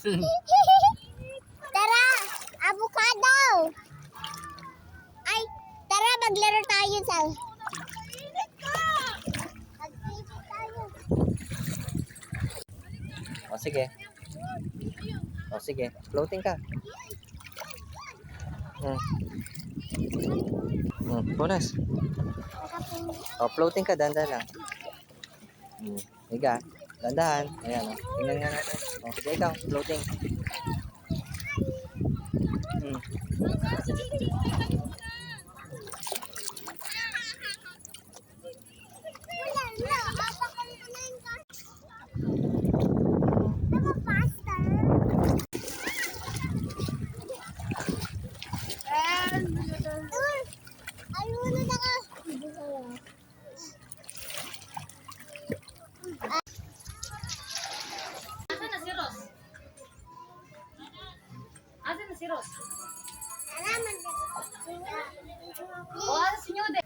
Tara, avocado. Ay, tara maglaro tayo, Sal. Mag-pipit tayo. O sige. O sige, floating ka. Bonus. O, floating ka, dandan lang. Higa, dandahan. Ayan, o. Tingnan nga natin. O, sige ikaw, floating. Asan na si Ros? O, Oh, asan si Nude?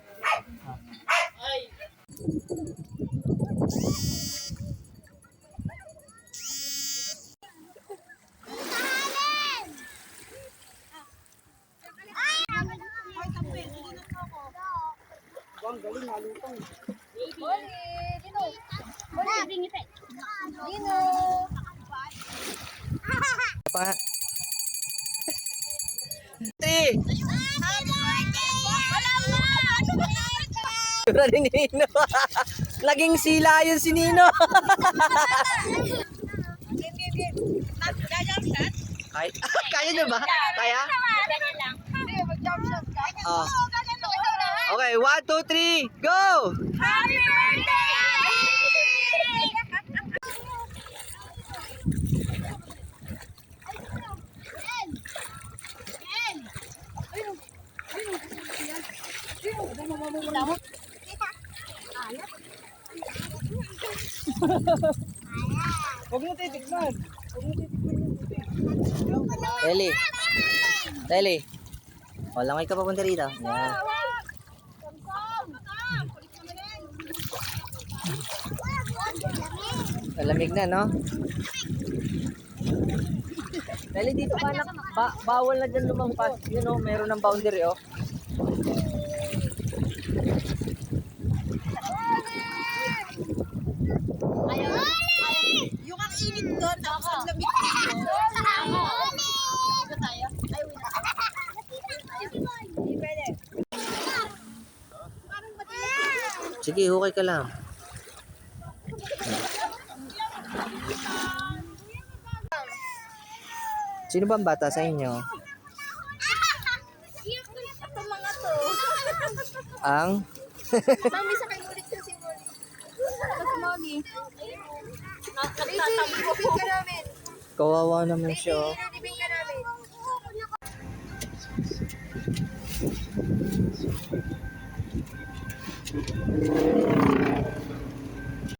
Pa. 3. Sura ni Nino. Laging sila yun si Nino. Kaya nyo ba? Kaya? Oh. Okay, 1, 2, 3, go! Happy birthday! Huwag mo titikman. Deli. Deli. O, langoy ka papunta rito. Yan. Malamig na, no? Dali dito ka anak. Bawal na dyan lumampas. You know, meron ng boundary, oh. Yung ang init doon, tapos ang lamig dito. Sige, hukay ka lang. Sino ba ang bata sa inyo? Ito mga to. Ang? Mami, sa kayo ulit si Molly. Si Molly. Ibig ka namin. Kawawa naman siya, oh. Ibig ka namin.